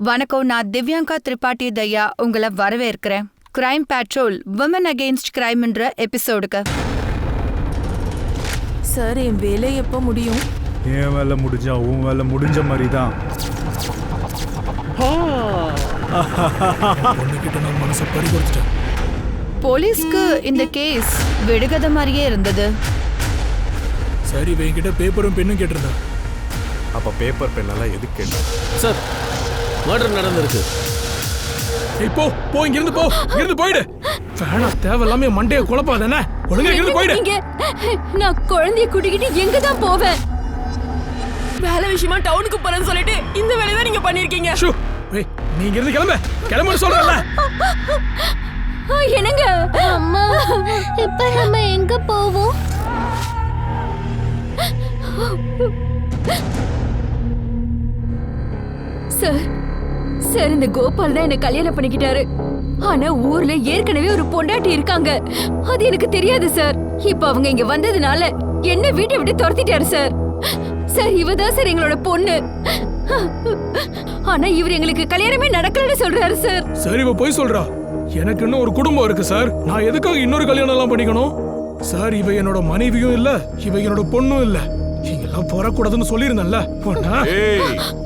வணக்கம், நான் திவ்யாங்கா திரிபாட்டி தயா உங்களை வரவேற்கிறேன். கிரைம் பேட்ரோல் விமன் அகெயின்ஸ்ட் கிரைம்ன்ற எபிசோடுக்கு. சார், என் வேலை எப்போ முடியும்? என் வேலை முடிஞ்சா உன் வேலை முடிஞ்ச மாதிரி தான். போலீஸ்க்கு இந்த கேஸ் விடுகதை மாதிரியே இருந்தது. சரி, என்கிட்ட பேப்பரும் பெண்ணும் கேட்டிருந்தா. அப்ப பேப்பர் பெண்ணெல்லாம் எதுக்கு கேட்டேன்? சார், மர்டர் நடந்திருக்கு. இப்போ போ, இங்கிருந்து போ, இங்கிருந்து போயிடு. வேணா, தேவையில்லாம மண்டைய குழப்பாதானே. ஒழுங்கா இங்கிருந்து போயிடு. நான் குழந்தைய கூட்டிக்கிட்டு எங்க தான் போவேன்? வேலை விஷயமா டவுனுக்கு போறேன்னு சொல்லிட்டு இந்த வேலையை தான் நீங்க பண்ணிருக்கீங்க. நீ இங்கிருந்து கிளம்ப, கிளம்புன்னு சொல்றல. என்னங்க அம்மா, இப்ப நம்ம எங்க போவோம்? சார், இந்த கோபால் தான் என்ன கல்யாணம் பண்ணிக்கிட்டாரு. ஆனா ஊர்ல ஏற்கனவே ஒரு பொண்டாட்டி இருக்காங்க. அது எனக்கு தெரியாது சார். இப்ப அவங்க இங்க வந்ததுனால என்ன வீட்டை விட்டு துரத்திட்டாரு சார். இவதான் சார் எங்களோட பொண்ணு. ஆனா இவர் எங்களுக்கு கல்யாணமே நடக்கலன்னு சொல்றாரு சார். சரி, இவ போய் சொல்றா. எனக்கு இன்னும் ஒரு குடும்பம் இருக்கு சார். நான் எதுக்காக இன்னொரு கல்யாணம் எல்லாம் பண்ணிக்கணும் சார்? இவ என்னோட மனைவியும் இல்ல, இவ என்னோட பொண்ணும் இல்ல. இங்கெல்லாம் போறக்கூடாதுன்னு சொல்லியிருந்தேன்ல.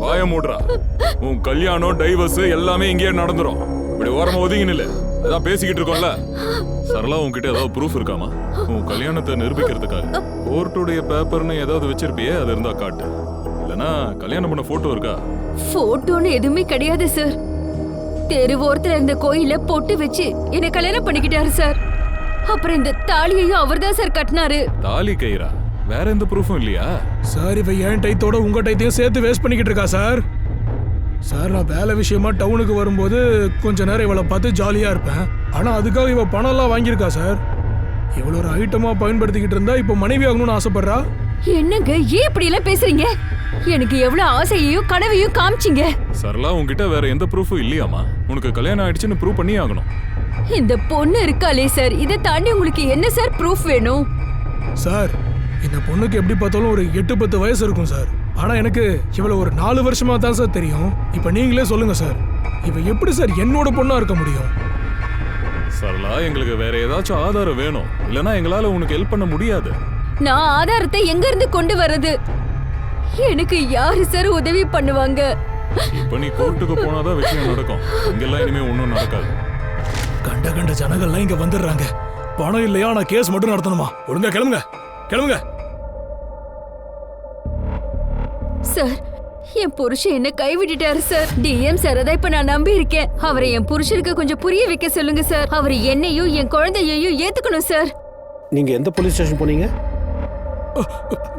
வாய மூடுறா. உன் கல்யாணம், டைவர்ஸ் எல்லாமே இங்கேயே நடந்துரும். இப்படி ஓரமா ஒதுங்கி நில்லு. அதான் பேசிக்கிட்டு இருக்கோம்ல. சரளா, உன்கிட்ட ஏதாவது ப்ரூஃப் இருக்காமா? உன் கல்யாணத்தை நிரூபிக்கிறதுக்காக கோர்ட்டுடைய பேப்பர்னு ஏதாவது வச்சிருப்பியே, அது இருந்தா காட்டு. இல்லனா கல்யாணம் பண்ண போட்டோ இருக்கா? போட்டோன்னு எதுவுமே கிடையாது சார். தெருவோரத்துல இருந்த கோயில பொட்டு வச்சு என்ன கல்யாணம் பண்ணிக்கிட்டாரு சார். அப்புறம் இந்த தாலியையும் அவர்தான் சார் கட்டினாரு. தாலி கயிறா? வேற எந்த ப்ரூஃபும் இல்லையா? சார், இவ என் டைத்தோட உங்க டைத்தையும் சேர்த்து வேஸ்ட் பண்ணிக்கிட்டு இருக்கா சார். சார், நான் வேலை விஷயமா டவுனுக்கு வரும்போது கொஞ்ச நேரம் இவளை பார்த்து ஜாலியா இருப்பேன். ஆனா அதுக்காக இவ பணம் எல்லாம் வாங்கியிருக்கா சார். இவ்வளோ ஒரு ஐட்டமா பயன்படுத்திக்கிட்டு இருந்தா இப்ப மனைவி ஆகணும்னு ஆசைப்படுறா. என்னங்க ஏன் இப்படி எல்லாம் பேசுறீங்க? எனக்கு எவ்வளவு ஆசையையும் கனவையும் காமிச்சிங்க. சரளா, உன்கிட்ட வேற எந்த ப்ரூஃபும் இல்லையாமா? உனக்கு கல்யாணம் ஆயிடுச்சுன்னு ப்ரூவ் பண்ணி ஆகணும். இந்த பொண்ணு இருக்காளே சார், இதை தாண்டி உங்களுக்கு என்ன சார் ப்ரூஃப் வேணும்? சார், இந்த பொண்ணுக்கு எப்படி பார்த்தாலும் ஒரு 8-10 வயசு இருக்கும் சார். ஆனா எனக்கு இவ்வளவு ஒரு 4 வருஷமா தான் சார் தெரியும். இப்ப நீங்களே சொல்லுங்க சார், இவ எப்படி சார் என்னோட பொண்ணா இருக்க முடியும்? சரளா, எங்களுக்கு வேற ஏதாச்சும் ஆதாரம் வேணும். இல்லனா எங்களால உனக்கு ஹெல்ப் பண்ண முடியாது. நான் ஆதாரத்தை எங்க இருந்து கொண்டு வர்றது? எனக்கு யாரு சார் உதவி பண்ணுவாங்க? இப்ப நீ கோர்ட்டுக்கு போனாதான் விஷயம் நடக்கும். இங்கெல்லாம் இனிமே ஒண்ணும் நடக்காது. கண்ட ஜனங்கள்லாம் இங்க வந்துடுறாங்க. பணம் இல்லையா, நான் கேஸ் மட்டும் நடத்தணுமா? ஒழுங்கா கிளம்புங்க, கிளம்புங்க. சார், என் புருஷன் என்ன கைவிட்டுட்டாரு சார். டிஎம் சார் தான் இப்ப நான் நம்பி இருக்கேன். அவரை என் புருஷனுக்கு கொஞ்சம் புரிய வைக்க சொல்லுங்க சார். அவர் என்னையும் என் குழந்தையையும் ஏத்துக்கணும் சார். நீங்க எந்த போலீஸ் ஸ்டேஷன் போனீங்க?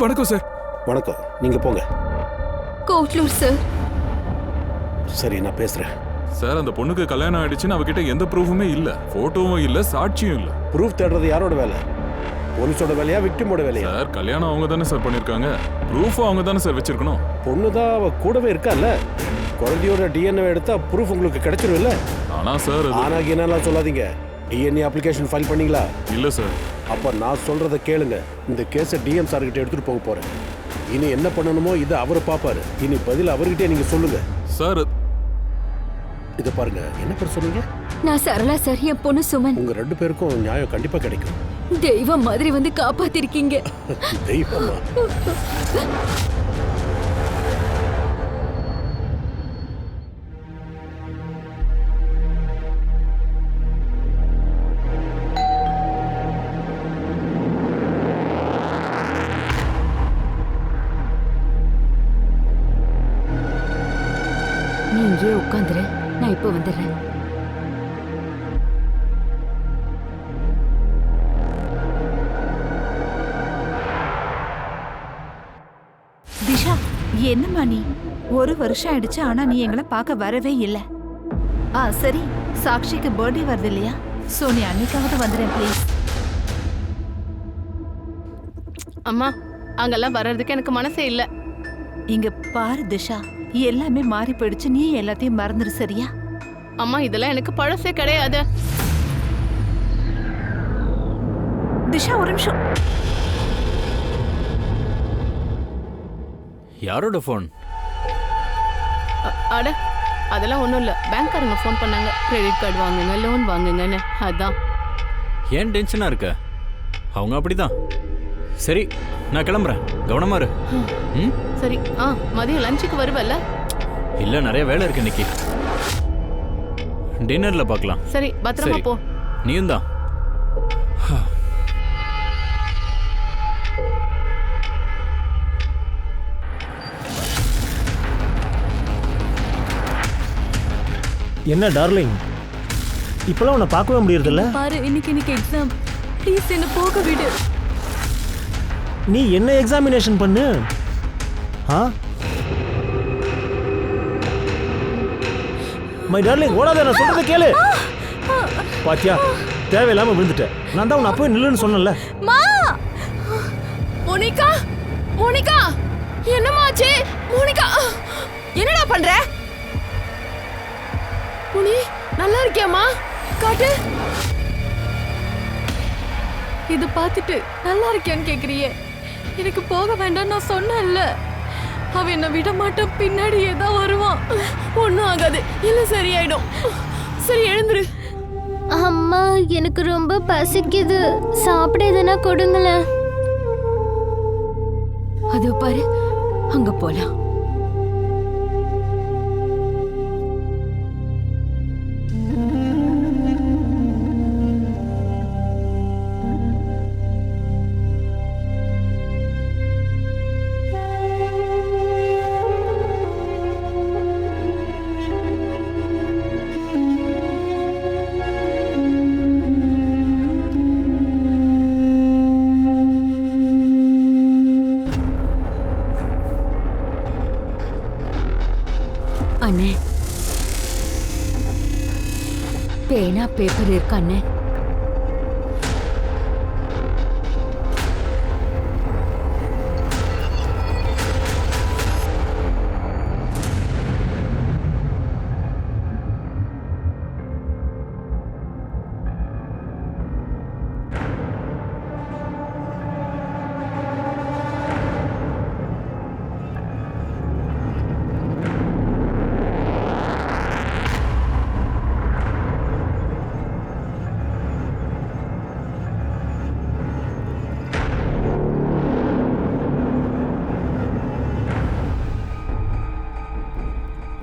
வணக்கம் சார். வணக்கம், நீங்க போங்க. கோட்லூர் சார். சரி, நான் பேசுறேன். சார், அந்த பொண்ணுக்கு கல்யாணம் ஆயிடுச்சுன்னு அவகிட்ட எந்த ப்ரூஃபுமே இல்ல, போட்டோவும் இல்ல, சாட்சியும் இல்ல. ப்ரூஃப் தேடுறது யாரோட வேலை? போலீஸோட வேலையா, விக்டிமோட வேலையா? சார், கல்யாணம் அவங்க தானே சார் பண்ணிருக்காங்க. ப்ரூஃபும் அவங்க தானே சார் வச்சிருக்கணும். பொண்ணு தான் அவ கூடவே இருக்கால. குழந்தையோட டிஎன்ஏ எடுத்தா ப்ரூஃப் உங்களுக்கு கிடைச்சிரும் இல்ல? ஆனா சார், ஆனா என்னெல்லாம் சொல்லாதீங்க. டிஎன்ஏ அப்ளிகேஷன் ஃபைல் பண்ணீங்களா? இல்ல சார். அப்ப நான் சொல்றத கேளுங்க. இந்த கேஸை டிஎம் சார் கிட்ட எடுத்துட்டு போக போறேன். இனி என்ன பண்ணணுமோ இதை அவர் பாப்பாரு. இனி பதில் அவர்கிட்டே நீங்க சொல்லுங்க சார். இத பாருங்க, என்ன பேர் சொன்னீங்க? நான் சரளா சார், என் பொண்ணு சுமன். உங்க 2 பேருக்கும் நியாயம் கண்டிப்பா கிடைக்கும். தெய்வம் மாதிரி வந்து காப்பாத்திருக்கீங்க. தெய்வமா? நீ இங்கே உட்காந்துரு, நான் இப்ப வந்துடுறேன். திஷா, என்னம்மா நீ? 1 வருஷம் ஆயிடுச்சு, ஆனா நீ எங்களை பார்க்க வரவே இல்லை. சரி, சாக்ஷிக்கு பர்த்டே வருது இல்லையா? சோ நீ அன்னைக்காவது வந்துடுறேன் ப்ளீஸ். அம்மா, அங்கெல்லாம் வர்றதுக்கு எனக்கு மனசே இல்ல. இங்க பாரு திஷா, எல்லாமே மாறி போயிடுச்சு. நீ எல்லாத்தையும் மறந்துடு, சரியா? அம்மா, இதெல்லாம் எனக்கு பழசே கிடையாது. திஷா, ஒரு நிமிஷம். யாரோட ஃபோன்? அட, அதெல்லாம் ஒன்றும் இல்லை, பேங்க்காரங்க ஃபோன் பண்ணாங்க, கிரெடிட் கார்டு வாங்குங்க, லோன் வாங்குங்கன்னு. அதான். ஏன் டென்ஷனாக இருக்க? அவங்க அப்படிதான். சரி, நான் கிளம்புறேன். கவனமா இரு. ம்? சரி. மதியம் லஞ்சுக்கு வருவல்ல? இல்லை, நிறைய வேலை இருக்கு இன்னைக்கு. டின்னரில் பார்க்கலாம். சரி, பத்திரமா சரி. போ. நீயும் தான். என்ன டார்லிங், இப்பெல்லாம் உன்னை பார்க்கவே முடியறதில்ல. பாரு, இன்னைக்கு எக்ஸாம். ப்ளீஸ் என்ன போக விடு. நீ என்ன எக்ஸாமினேஷன் பண்ணு. மை டார்லிங், ஓடாத, நான் சொல்றதை கேளு. பாத்தியா, தேவையில்லாம விழுந்துட்டேன். நான் தான் உன்னை அப்பவே நில்லுன்னு சொன்னேன்ல. மோனிகா, மோனிகா, என்னமாச்சு? மோனிகா, என்னடா பண்ற? முனி, நல்லா இருக்கியாமா? காட்டு. இது பார்த்துட்டு நல்லா இருக்கியான்னு கேக்குறியே? எனக்கு போக வேண்டாம் நான் சொன்னேன்ல. அவன் என்ன விட மாட்டான், பின்னாடியே தான் வருவான். ஒன்றும் ஆகாது, எல்லாம் சரியாயிடும். சரி, எழுந்துரு. அம்மா, எனக்கு ரொம்ப பசிக்குது, சாப்பிட எதனா கொடுங்களேன். அது பாரு, அங்க போலாம். அண்ணே, பேனா பேப்பர் இருக்கு அண்ணே.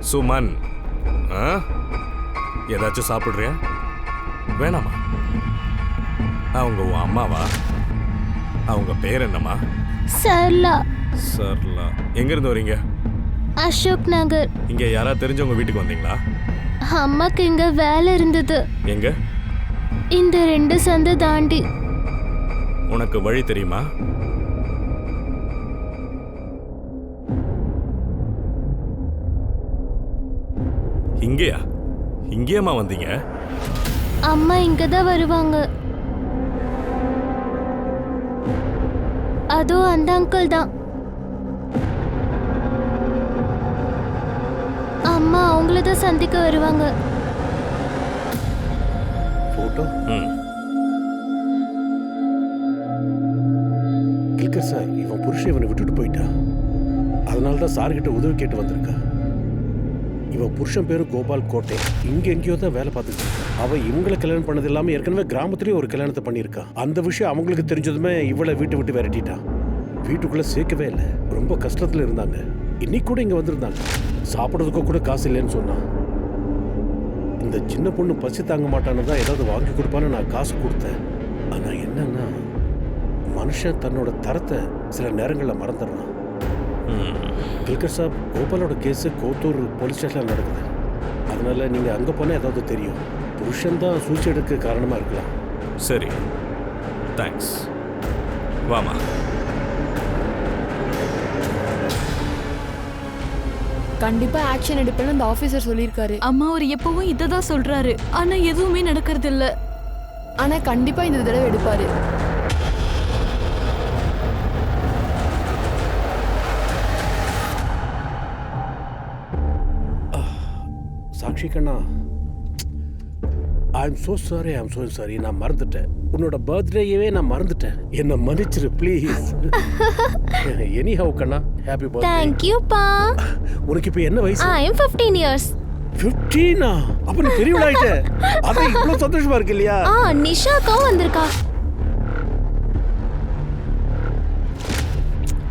சுமன், ஏதாச்சும் சாப்பிட்றியா? வேணாமா? அவங்க உன் அம்மாவா? அவங்க பேர் என்னம்மா? சர்லா. சர்லா. எங்கேருந்து வரீங்க? அசோக் நகர். இங்கே யாராவது தெரிஞ்சவங்க வீட்டுக்கு வந்தீங்களா? அம்மாக்கு இங்க வேலை இருந்தது. எங்க? இந்த 2 சந்து தாண்டி. உனக்கு வழி தெரியுமா? இங்கேயா? இங்கேயம்மா வந்தீங்க? அம்மா இங்க தான் வருவாங்க. அதோ அந்த அங்கிள் தான். அம்மா அவங்கள தான் சந்திக்க வருவாங்க. போட்டோ கில்கர் சார், இவன் புருஷன் இவனை விட்டுட்டு போயிட்டா. அதனால தான் சார்கிட்ட உதவி கேட்டு வந்திருக்கா. இவன் புருஷன் பேரு கோபால் கோட்டை. இங்க எங்கேயோ தான் வேலை பார்த்துக்கிட்டு. அவன் இவங்களை கல்யாணம் பண்ணது இல்லாமல் ஏற்கனவே கிராமத்துலேயே ஒரு கல்யாணத்தை பண்ணியிருக்கா. அந்த விஷயம் அவங்களுக்கு தெரிஞ்சதுமே இவளை வீட்டை விட்டு விரட்டிட்டான். வீட்டுக்குள்ளே சேர்க்கவே இல்லை. ரொம்ப கஷ்டத்தில் இருந்தாங்க. இன்னைக்கு கூட இங்கே வந்திருந்தாங்க. சாப்பிட்றதுக்கோ கூட காசு இல்லைன்னு சொன்னான். இந்த சின்ன பொண்ணு பசி தாங்க மாட்டான்னு தான் ஏதாவது வாங்கி கொடுப்பான்னு நான் காசு கொடுத்தேன். ஆனால் என்னன்னா, மனுஷன் தன்னோட தரத்தை சில நேரங்களில் மறந்துடுறான். கில்கர் சாப், கோபாலோட கேஸு கோத்தூர் போலீஸ் ஸ்டேஷனில் நடக்குது. அதனால நீங்கள் அங்கே போனால் ஏதாவது தெரியும். புருஷன் தான் சூசைடுக்கு காரணமாக இருக்கலாம். சரி, தேங்க்ஸ். வாமா. கண்டிப்பா ஆக்ஷன் எடுப்பேன்னு அந்த ஆபீசர் சொல்லியிருக்காரு. அம்மா அவர் எப்பவும் இதை தான் சொல்றாரு, ஆனா எதுவுமே நடக்கிறது இல்ல. ஆனா கண்டிப்பா இந்த தடவை எடுப்பாரு. சாக்ஷி கண்ணா, ஐ எம் ஸோ சாரி. நான் மறந்துட்டேன். உன்னோட பர்த்டேயவே நான் மறந்துட்டேன். என்ன மன்னிச்சிரு ப்ளீஸ். எனிஹவ் கண்ணா, ஹாப்பி பர்த்டே. Thank you பா. உனக்கு இப்போ என்ன வயசு? I am 15 years. 15? அப்ப நீ பெரியவளா ஆயிட்ட. அதான் இவ்வளவு சந்தோஷமா இருக்கு இல்லையா? நிஷாக்காவும் வந்திருக்கா.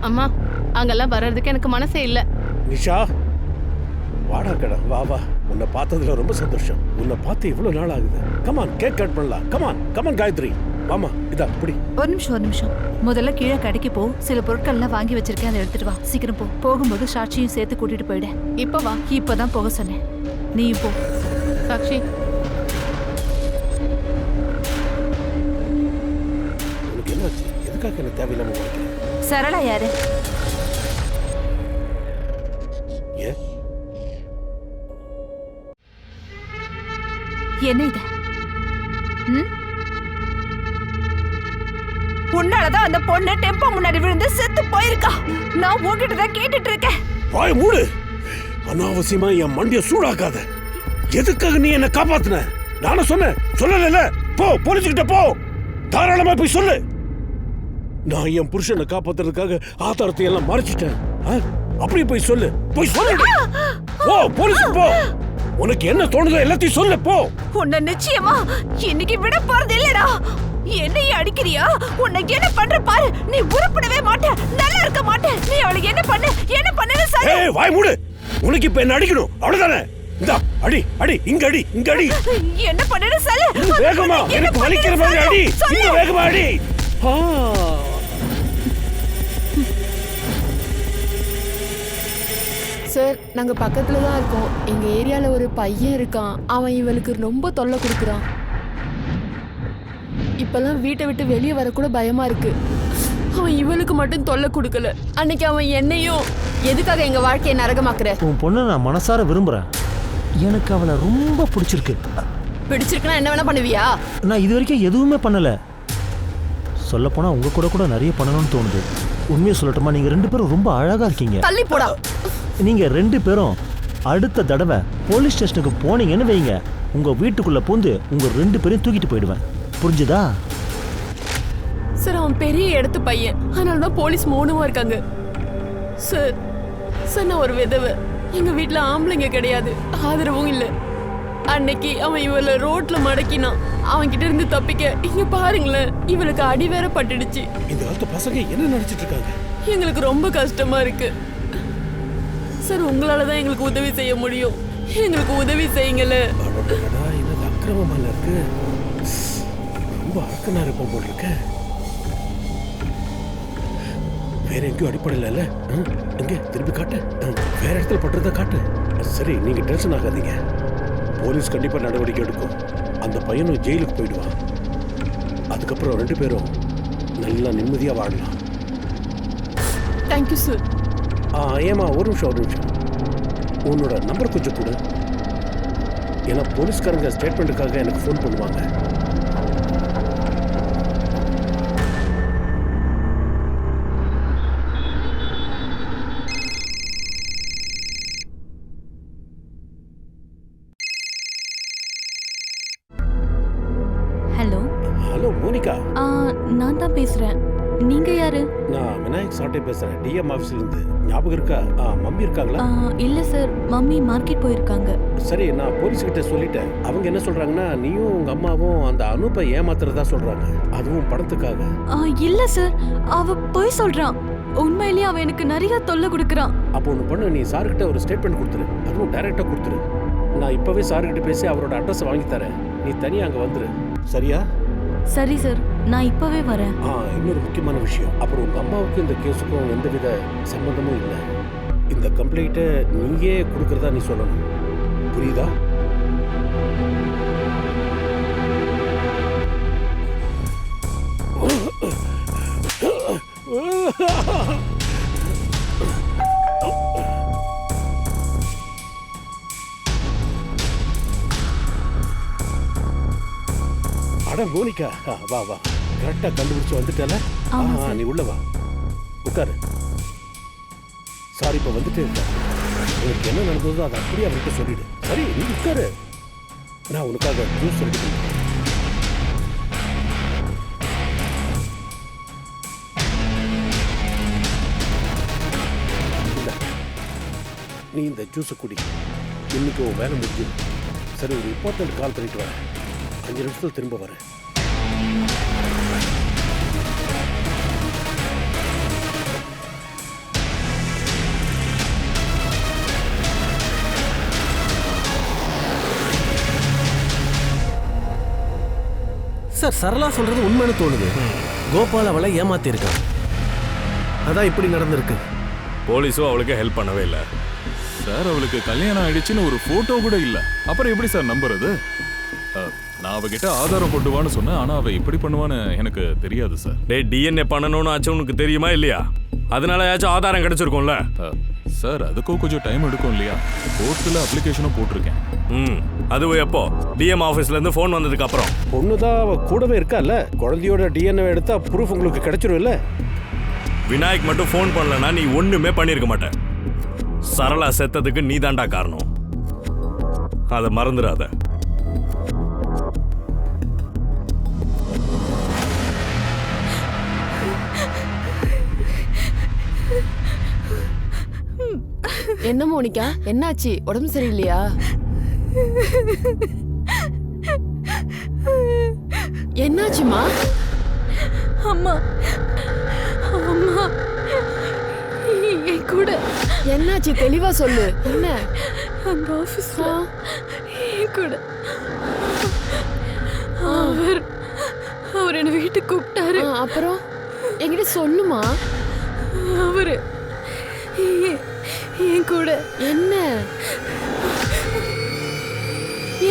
அம்மா அங்கெல்லாம் வர்றதுக்கு எனக்கு மனசே இல்ல. நிஷா வாடா கடா, வா வா. உன்னை பார்த்ததுல ரொம்ப சந்தோஷம். உன்னை பார்த்து இவ்வளவு நாள் ஆகுது. கமான், கேக் கட் பண்ணலாம். கமான் காயத்ரி, வாமா. இதா புடி. ஒரு நிமிஷம். முதல்ல கீழே கடைக்கு போ. சில பொருட்கள்லாம் வாங்கி வச்சிருக்கேன், அதை எடுத்துட்டு வா. சீக்கிரம் போ. போகும்போது சாட்சியும் சேர்த்து கூட்டிட்டு போயிடு. இப்ப வா. இப்பதான் போக சொன்னேன், நீயும் போ. சாக்ஷி, உனக்கு என்னாச்சு? எதுக்காக என்ன தேவையில்லாம உனக்கு? சரளா யாரு? ஏ என்ன இது? உன்னாலதான் அந்த பொண்ணு டெம்போ முன்னாடி விழுந்து செத்து போயிருக்கா. நான் உன்கிட்ட தான் கேட்டுட்டு இருக்கேன். வாய் மூடு. அனாவசியமா என் மண்டிய சூடாக்காத. எதுக்காக நீ என்ன காப்பாத்துன? நானும் சொன்னேன், சொல்லல? போ, போலீஸ்கிட்ட போ. தாராளமா போய் சொல்லு. நான் என் புருஷனை காப்பாத்துறதுக்காக ஆதாரத்தை எல்லாம் மறைச்சிட்டேன். அப்படியே போய் சொல்லு. போ, போலீஸ்க்கு போ. உனக்கு என்ன தோணுதோ எல்லாத்தையும் சொல்லு, போ. உன்னை நிச்சயமா இன்னைக்கு விட போறது இல்லடா. என்னைய அடிக்கிறியா? உன்னை என்ன பண்ற பாரு. நீ உருப்படவே மாட்ட, நல்லா இருக்க மாட்ட. நீ அவளுக்கு என்ன பண்ணு சொல்லு. ஏய், வாய் மூடு. உனக்கு இப்ப என்ன அடிக்கணும், அவ்வளவுதானே? இந்தா அடி, இங்க அடி. என்ன பண்ணு சொல்லு. வேகமா, எனக்கு வலிக்கிற மாதிரி அடி. இன்னும் வேகமா அடி. சார் நாங்க பக்கத்துல தான் இருக்கோம். எங்க ஏரியால ஒரு பையன் இருக்கான். அவன் இவளுக்கு ரொம்ப தொல்லை கொடுக்குறான். இப்பெல்லாம் வீட்டை விட்டு வெளியே வரக்கூட பயமா இருக்கு. அவன் இவளுக்கு மட்டும் தொல்லை கொடுக்கல. அன்னைக்கு அவன் என்னையும் எதுக்காக எங்க வாழ்க்கையை நரகமாக்குற? உன் பொண்ணை நான் மனசார விரும்புறேன். எனக்கு அவளை ரொம்ப பிடிச்சிருக்குன்னா என்ன வேணா பண்ணுவியா? நான் இது வரைக்கும் எதுவுமே பண்ணல. சொல்லப்போனா உங்க கூட நிறைய பண்ணணும்னு தோணுது. உண்மையை சொல்லட்டுமா, நீங்க 2 பேரும் ரொம்ப அழகா இருக்கீங்க. தள்ளி போடா. நீங்க 2 பேரும் அடுத்த தடவை போலீஸ் ஸ்டேஷனுக்கு போனீங்கன்னு வைங்க, உங்க வீட்டுக்குள்ள பூந்து உங்க 2 பேரையும் தூக்கிட்டு போயிடுவேன். புரிஞ்சுதா? சார் அவன் பெரிய இடத்து பையன், அதனாலதான் போலீஸ் மௌனமா இருக்காங்க. சார் நான் ஒரு விதவை. எங்க வீட்டுல ஆம்பளைங்க கிடையாது, ஆதரவும் இல்ல. அன்னைக்கு அவன் இவளை ரோட்ல மடக்கினான். அவன் கிட்ட இருந்து தப்பிக்க இங்க பாருங்களேன், இவளுக்கு அடி வேற பட்டுடுச்சு. இந்த காலத்து பசங்க என்ன நினைச்சிட்டு இருக்காங்க? எங்களுக்கு ரொம்ப கஷ்டமா இருக்கு சார். உங்களாலதான் எங்களுக்கு உதவி செய்ய முடியும். எங்களுக்கு உதவி செய்யுங்கள. என்னது அக்கிரமமா இருக்கு. ரொம்ப அக்கனா இருப்போம் போல் இருக்க. வேற எங்கேயும் அடிப்படையில எங்க திரும்பி காட்டு. வேற இடத்துல பட்டுறத காட்டு. சரி, நீங்க டென்ஷன் ஆகாதீங்க. போலீஸ் கண்டிப்பா நடவடிக்கை எடுக்கும். அந்த பையனும் ஜெயிலுக்கு போயிடுவான். அதுக்கப்புறம் 2 பேரும் நல்லா நிம்மதியா வாழலாம். Thank you sir. ஏமா, ஒரு நிமிஷம். உன்னோட நம்பர் கொஞ்சம் கொடு. ஏன்னா போலீஸ்காரங்க ஸ்டேட்மெண்ட்டுக்காக எனக்கு ஃபோன் பண்ணுவாங்க. Hello Monica. நான் தான் பேசுறேன். நீங்க யாரு? நான் விநாயக் சாட்டை பேசுறேன், டிஎம் ஆஃபீஸ்ல இருந்து. ஞாபகம் இருக்கா? மம்மி இருக்காங்களா? இல்ல சார், மம்மி மார்க்கெட் போயிருக்காங்க. சரி, நான் போலீஸ் கிட்ட சொல்லிட்டேன். அவங்க என்ன சொல்றாங்கன்னா, நீயும் உங்க அம்மாவும் அந்த அனுப்பை ஏமாத்துறதா சொல்றாங்க, அதுவும் பணத்துக்காக. இல்ல சார், அவ போய் சொல்றான். உண்மையிலேயே அவன் எனக்கு நிறைய தொல்லை கொடுக்கறான். அப்போ ஒன்று பண்ணு, நீ சார்கிட்ட ஒரு ஸ்டேட்மெண்ட் கொடுத்துரு. அதுவும் டைரக்டா கொடுத்துரு. நான் இப்பவே சார்கிட்ட பேசி அவரோட அட்ரஸ் வாங்கி தரேன். நீ தனியா அங்க வந்துரு, சரியா? சரி சார், நான் இப்பவே வரேன். இன்னொரு முக்கியமான விஷயம், அப்புறம் உங்க அம்மாவுக்கு இந்த கேஸுக்கும் எந்தவித சம்பந்தமும் இல்லை. இந்த கம்ப்ளைண்ட்டை நீயே கொடுக்கறதா நீ சொல்லணும், புரியுதா? அட மோனிகா, வா வா, கரெக்டா கண்டுபிடிச்சு வந்துட்டல. நீ உள்ள வா, உட்காரு. சாரி, இப்ப வந்துட்டே இருக்க. உனக்கு என்ன நடந்ததோ அதை அப்படியே அவர்கிட்ட சொல்லிடு. சரி, நீ உட்காரு. நான் உனக்காக ஜூஸ் ரெடி பண்ணுறேன். நீ இந்த ஜூஸை குடி. இன்னைக்கு உன் வேலை முடிஞ்சு. சரி, ஒரு இம்பார்ட்டன்ட் கால் பண்ணிட்டு வரேன். 5 நிமிஷத்துல திரும்ப வரேன். சார், சரளா சொல்றது உண்மைன்னு தோணுது. கோபால் அவளை ஏமாத்தி இருக்கான். அதான் இப்படி நடந்திருக்கு. போலீஸும் அவளுக்கு ஹெல்ப் பண்ணவே இல்லை. சார், அவளுக்கு கல்யாணம் ஆயிடுச்சுன்னு ஒரு போட்டோ கூட இல்ல. அப்புறம் எப்படி சார் நம்புறது? நான் அவகிட்ட ஆதாரம் கொண்டு வான்னு சொன்னேன். ஆனா அவ இப்படி பண்ணுவான்னு எனக்கு தெரியாது சார். டிஎன்ஏ பண்ணணும்னு ஆச்சு உனக்கு தெரியுமா இல்லையா? அதனால ஏதாச்சும் ஆதாரம் கிடைச்சிருக்கும்ல சார். அதுக்கும் கொஞ்சம் டைம் எடுக்கும் இல்லையா? கோர்ட்டில் அப்ளிகேஷனும் போட்டிருக்கேன். அதுவும் எப்போ? டிஎம் ஆஃபீஸ்ல இருந்து ஃபோன் வந்ததுக்கு அப்புறம். பொண்ணு தான் அவ கூடவே இருக்கால. குழந்தையோட டிஎன்ஏ எடுத்தா ப்ரூஃப் உங்களுக்கு கிடைச்சிரும் இல்ல? விநாயக் மட்டும் ஃபோன் பண்ணலன்னா நீ ஒண்ணுமே பண்ணிருக்க மாட்ட. சரளா செத்ததுக்கு நீ தாண்டா காரணம். அதை மறந்துடாத. என்ன மோனிகா, என்னாச்சு? உடம்பு சரியில்லையா? என்னாச்சுமா? அம்மா, அம்மா என் கூட. என்னாச்சு? தெளிவா சொல்லு. என்ன? அந்த ஆபீஸ்ல என் கூட அவர் என்ன வீட்டுக்கு கூப்பிட்டாரு. அப்புறம் என்கிட்ட சொல்லுமா? அவரு என் கூட. என்ன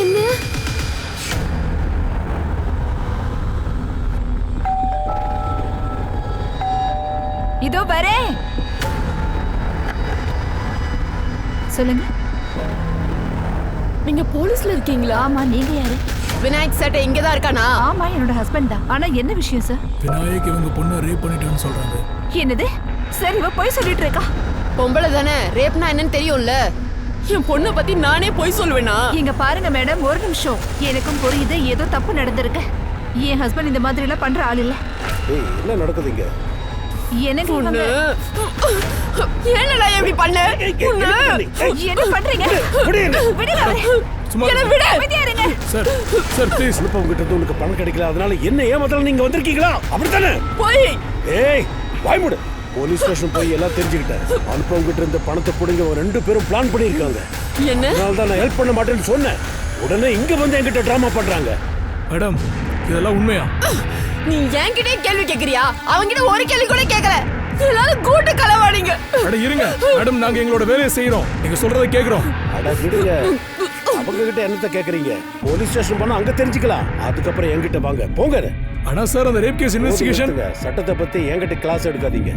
என்ன? இதோ வரேன். சொல்லுங்க. நீங்க போலீஸ்ல இருக்கீங்களா? ஆமா, நீங்க யாரு? விநாயக் சேட்டை இங்கதான் இருக்கானா? ஆமா, என்னோட ஹஸ்பண்ட் தான். ஆனா என்ன விஷயம் சார்? விநாயக் இவங்க பொண்ணை ரேப் பண்ணிட்டான்னு சொல்றாங்க. என்னது? சரி, இவ போய் சொல்லிட்டு இருக்கா. பொம்பளை தானே, ரேப்னா என்னன்னு தெரியும்ல. என் பொண்ணை பத்தி நானே போய் சொல்லுவேனா? இங்க பாருங்க மேடம், ஒரு நிமிஷம். எனக்கும் புரியுது ஏதோ தப்பு நடந்திருக்கு. என் ஹஸ்பண்ட் இந்த மாதிரி எல்லாம் பண்ற ஆள் இல்ல. என்ன நடக்குதுங்க? எனக்கு இவங்க என்னடா இப்படி பண்ண? என்ன பண்றீங்க? விடுங்க அவரை. என்ன விடு. அமைதியா இருங்க. Sir, sir please. இப்ப உங்ககிட்ட இருந்து உங்களுக்கு பணம் கிடைக்கல, அதனால என்ன ஏமாத்தல நீங்க வந்திருக்கீங்களா? அப்படிதானே? போய். ஏய், வாய் மூடு. போலீஸ் ஸ்டேஷன் போய் எல்லாம் தெரிஞ்சுக்கிட்டேன். அனுப்பவங்கிட்ட இருந்த பணத்தை பிடிங்க 2 பேரும் பிளான் பண்ணியிருக்காங்க. என்ன? அதனால தான் நான் ஹெல்ப் பண்ண மாட்டேன்னு சொன்னேன். உடனே இங்க வந்து என்கிட்ட டிராமா பண்றாங்க. மேடம், இதெல்லாம் உண்மையா? நீ என்கிட்டே கேள்வி கேக்குறியா? அவங்கிட்ட ஒரு கேள்வி கூட கேட்கல. எல்லாரும் கூட்டு கலவாடிங்க. அட இருங்க மேடம், நாங்க எங்களோட வேலையை செய்யறோம். நீங்க சொல்றதை கேக்குறோம். அட விடுங்க. அவங்க கிட்ட என்னத்த கேக்குறீங்க? போலீஸ் ஸ்டேஷன் போனா அங்க தெரிஞ்சுக்கலாம். அதுக்கப்புறம் என்கிட்ட வாங்க. போங்க. ஆனா சார், அந்த ரேப் கேஸ் இன்வெஸ்டிகேஷன். சட்டத்தை பத்தி என்கிட்ட கிளாஸ் எடுக்காதீங்க.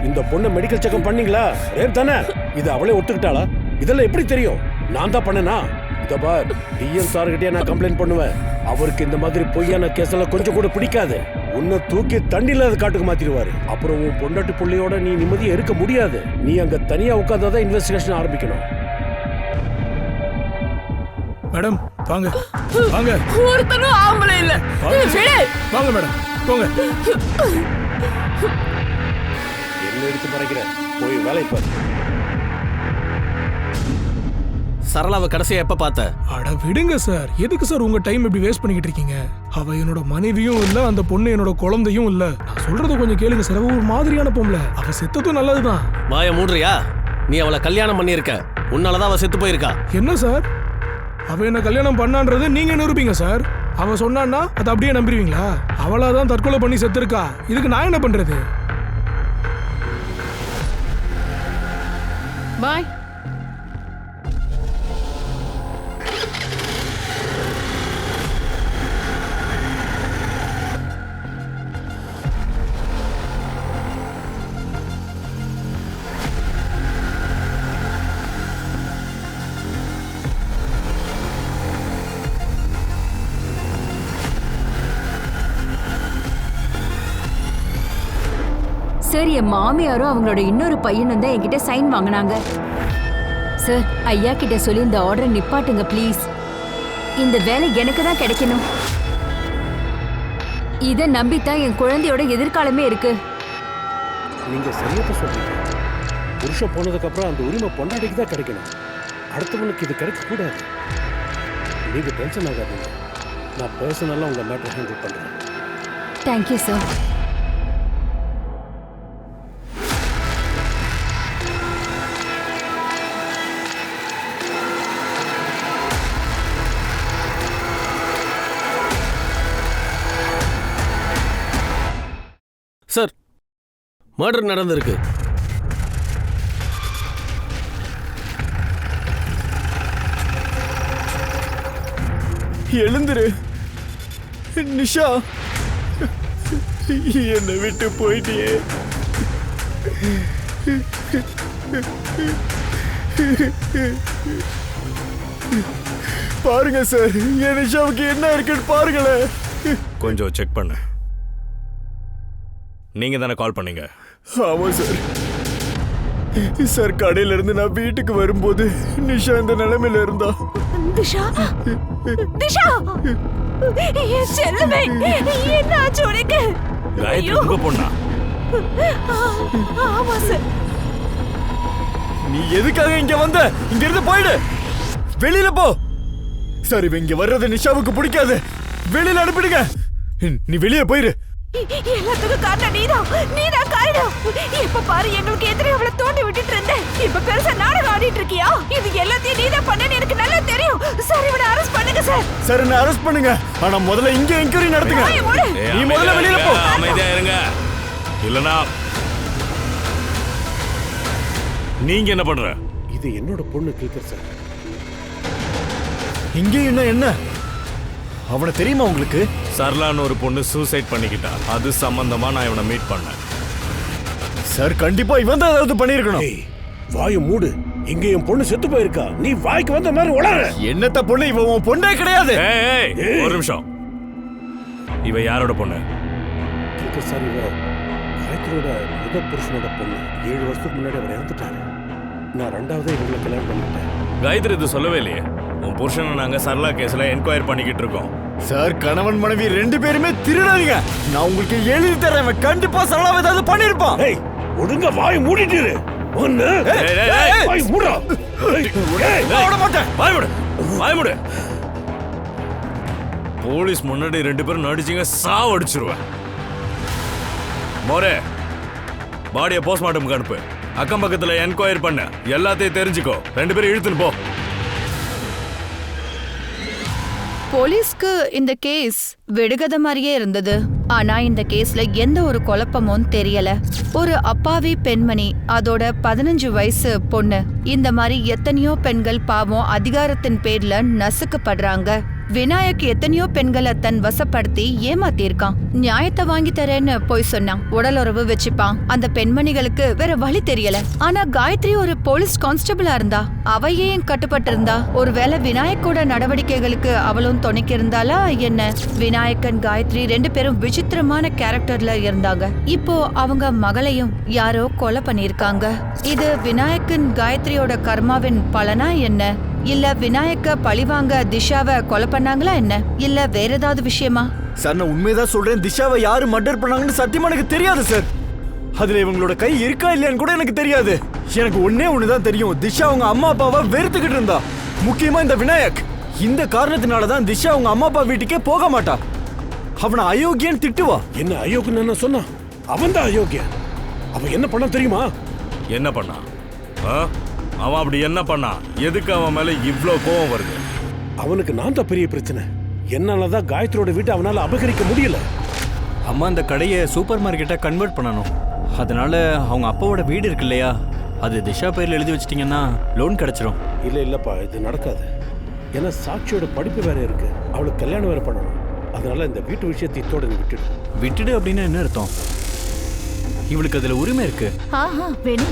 இந்த பொண்ணு மெடிக்கல் செக்அப் பண்ணீங்களா? ரேப் தானே? இது அவளே ஒத்துக்கிட்டாளா? இதெல்லாம் எப்படி தெரியும்? நான் தான் பண்ணனா? இத பார், டிஎம் சார் கிட்டே நான் கம்ப்ளைண்ட் பண்ணுவேன். அவருக்கு இந்த மாதிரி பொய்யான கேஸ் எல்லாம் கொஞ்சம் கூட பிடிக்காது. உன்னை தூக்கி தண்ணில அது காட்டுக்கு மாத்திடுவாரு. அப்புறம் உன் பொண்டாட்டி புள்ளையோட நீ நிம்மதியா இருக்க முடியாது. நீ அங்க தனியா உட்கார்ந்தாதான் இன்வெஸ்டிகேஷன் ஆரம்பிக்கணும். மேடம் வாங்க வாங்க. ஒருத்தனும் ஆம்பளை இல்ல. வாங்க மேடம், போங்க. என்ன எடுத்து மறைக்கிற? போய் வேலை பாரு. சரளாவை கடைசியா எப்ப பார்த்த? அட விடுங்க சார், எதுக்கு சார் உங்க டைம் இப்படி வேஸ்ட் பண்ணிக்கிட்டு இருக்கீங்க? அவ என்னோட மனைவியும் இல்ல, அந்த பொண்ணு என்னோட குழந்தையும் இல்ல. நான் சொல்றத கொஞ்சம் கேளுங்க சார். அவ ஒரு மாதிரியான பொம்பளை. அவ செத்ததும் நல்லதுதான். வாய மூடுறியா? நீ அவளை கல்யாணம் பண்ணியிருக்க. உன்னாலதான் அவ செத்து போயிருக்கா. என்ன சார், அவ என்ன கல்யாணம் பண்ணான்றது நீங்க நிரூபிங்க சார். அவ சொன்னான்னா அதை அப்படியே நம்பிடுவீங்களா? அவளாதான் தற்கொலை பண்ணி செத்துருக்கா. இதுக்கு நான் என்ன பண்றது? பாய். சார், என் மாமியாரும் அவங்களோட இன்னொரு பையனும் தான் என்கிட்ட சைன் வாங்கினாங்க. சார், ஐயா கிட்ட சொல்லி இந்த ஆர்டரை நிப்பாட்டுங்க ப்ளீஸ். இந்த வேலை எனக்கு தான் கிடைக்கணும். இதை நம்பித்தான் என் குழந்தையோட எதிர்காலமே இருக்கு. நீங்க சரியா சொல்றீங்க. புருஷன் போனதுக்கு அப்புறம் அந்த உரிமை பொண்டாட்டிக்கு தான் கிடைக்கணும். அடுத்தவனுக்கு இது கிடைக்கக்கூடாது. நீங்க டென்ஷன் ஆகாதீங்க. நான் பர்சனலாக உங்க மேட்டர் ஹேண்டில் பண்றேன். Thank you sir. சார், மர்டர் நடந்திருக்கு. எழுந்துரு நிஷா, என்னை விட்டு போயிட்டியே. பாருங்க சார், என் நிஷாவுக்கு என்ன இருக்குன்னு பாருங்களேன். கொஞ்சம் செக் பண்ண. நீங்க தானே கால் பண்ணீங்க? ஆமா சார். சார், கடையில இருந்து நான் வீட்டுக்கு வரும்போது நிஷா இந்த நிலைமையில இருந்தா. திஷா, திஷா, என் செல்லமே, என்ன ஆச்சு உனக்கு? காயத்ரி உங்க பொண்ணா? ஆமா சார். நீ எதுக்காக இங்க வந்த? இங்க இருந்து போயிடு, வெளியில போ. சார், இவ இங்க வர்றது நிஷாவுக்கு பிடிக்காது. வெளியில அனுப்பிடுங்க. நீ வெளியே போயிரு. எல்லாத்துக்கும் காரணம் நீதான் காரணம். இப்ப பாரு, எங்களுக்கு எதிரே அவளை தோண்டி விட்டுட்டு இருந்தேன். இப்ப பெருசா நாடகம் ஆடிட்டு இருக்கியா? இது எல்லாத்தையும் நீதான் பண்ணன்னு எனக்கு நல்லா தெரியும். சார், இவனை அரெஸ்ட் பண்ணுங்க சார். சார், என்ன அரெஸ்ட் பண்ணுங்க. ஆனா முதல்ல இங்க என்கொயரி நடத்துங்க. நீ முதல்ல வெளியில போ. அமைதியா இருங்க, இல்லனா நீங்க என்ன பண்ற? இது என்னோட பொண்ணு கில்கர் சார். இங்க என்ன அவனை தெரியுமா உங்களுக்கு? சரளான்னு ஒரு பொண்ணு சூசைட் பண்ணிக்கிட்டா. அது சம்பந்தமா நான் இவனை மீட் பண்ணேன். சார், கண்டிப்பா இவன் தான் ஏதாவது பண்ணிருக்கணும். வாயை மூடு. இங்க என் பொண்ணு செத்து போயிருக்கா. நீ வாய்க்கு வந்த மாதிரி உளற. என்னத்த பொண்ணு? இவன் உன் பொண்ணே கிடையாது. ஒரு நிமிஷம். இவ யாரோட பொண்ணு? கில்கர் சார், இவ காயத்ரியோட முதல் புருஷனோட பொண்ணு. 7 வருஷத்துக்கு முன்னாடி அவர் இறந்துட்டாரு. நான் 2வது இவங்களை கல்யாணம் பண்ணிட்டேன். காயத்ரி இது சொல்லவே இல்லையே. உன் புருஷனை நாங்க சரளா கேஸ்ல என்கொயர் பண்ணிக்கிட்டு இருக்கோம். சார், கணவன் மனைவி 2 பேருமே திருடாதீங்க. நான் உங்களுக்கு எழுதி தரேன். கண்டிப்பா சரளாவை ஏதாவது பண்ணிருப்பான். ஒழுங்கா வாய் மூடிட்டு இரு. ஒண்ணு வாய் மூடா. விட மாட்டேன். வாய் மூடு. போலீஸ் முன்னாடி 2 பேரும் நடிச்சீங்க, சாவ அடிச்சிருவேன். மோரே, பாடியை போஸ்ட்மார்ட்டமுக்கு அனுப்பு. அக்கம் பக்கத்துல என்கொயர் பண்ண, எல்லாத்தையும் தெரிஞ்சுக்கோ. 2 பேரும் இழுத்துன்னு போ. போலீஸ்க்கு இந்த கேஸ் விடுகத மாதிரியே இருந்தது. ஆனா இந்த கேஸ்ல எந்த ஒரு குழப்பமும் தெரியல. ஒரு அப்பாவி பெண்மணி, அதோட 15 வயசு பொண்ணு. இந்த மாதிரி எத்தனையோ பெண்கள் பாவம் அதிகாரத்தின் பேர்ல நசுக்கப்படுறாங்க. விநாயக் எத்தனையோ பெண்களை தன் வசப்படுத்தி ஏமாத்திருக்கான். நியாயத்தை வாங்கி தரேன்னு போய் சொன்னான். உடலுறவு வச்சுப்பான். அந்த பெண்மணிகளுக்கு வேற வழி தெரியல. ஆனா காயத்ரி ஒரு போலீஸ் கான்ஸ்டபிளா இருந்தா. அவ ஏன் கட்டுப்பட்டு இருந்தா? ஒருவேளை விநாயக்கோட நடவடிக்கைகளுக்கு அவளும் துணைக்கு இருந்தாளா என்ன? விநாயக்கன் காயத்ரி 2 பேரும் விசித்திரமான கேரக்டர்ல இருந்தாங்க. இப்போ அவங்க மகளையும் யாரோ கொலை பண்ணிருக்காங்க. இது விநாயக்கன் காயத்ரியோட கர்மாவின் பலனா என்ன? இல்ல விநாயக்க பழிவாங்க திஷாவை கொலை பண்ணாங்களா என்ன? இல்ல வேற ஏதாவது விஷயமா? சார், நான் உண்மைதான் சொல்றேன். திஷாவை யாரு மர்டர் பண்ணாங்கன்னு சத்தியமா எனக்கு தெரியாது சார். அதுல இவங்களோட கை இருக்கா இல்லையான்னு கூட எனக்கு தெரியாது. எனக்கு ஒண்ணுதான் தெரியும். திஷா அவங்க அம்மா அப்பாவை வெறுத்துக்கிட்டு இருந்தா. முக்கியமா இந்த விநாயக். இந்த காரணத்தினாலதான் திஷா அவங்க அம்மா அப்பா வீட்டுக்கே போக மாட்டா. அவனை அயோக்கியன்னு திட்டுவா. என்ன அயோக்கியன்னு என்ன சொன்னா? அவன் தான் அயோக்கியன். அவன் என்ன பண்ண தெரியுமா? என்ன பண்ணா? அவன் அப்படி என்ன பண்ணா? எதுக்கு அவன் மேல இவ்ளோ கோவம் வருது? அவனுக்கு நான் தான் பெரிய பிரச்சனை. என்னாலதான் காயத்ரியோட வீட்டை அவனால அபகரிக்க முடியல. அம்மா அந்த கடையை சூப்பர் மார்க்கெட்டா கன்வெர்ட் பண்ணணும். அதனால அவங்க அப்பாவோட வீடு இருக்கு இல்லையா, அது திஷா பேர்ல எழுதி வச்சிட்டீங்கன்னா லோன் கிடைச்சிரும். இல்லப்பா, இது நடக்காது. ஏன்னா சாட்சியோட படிப்பு வேற இருக்கு. அவளுக்கு கல்யாணம் வேற பண்ணணும். அதனால இந்த வீட்டு விஷயத்தை இத்தோட நீ விட்டுடு அப்படின்னா என்ன அர்த்தம்? இவளுக்கு அதுல உரிமை இருக்கு. வேணி,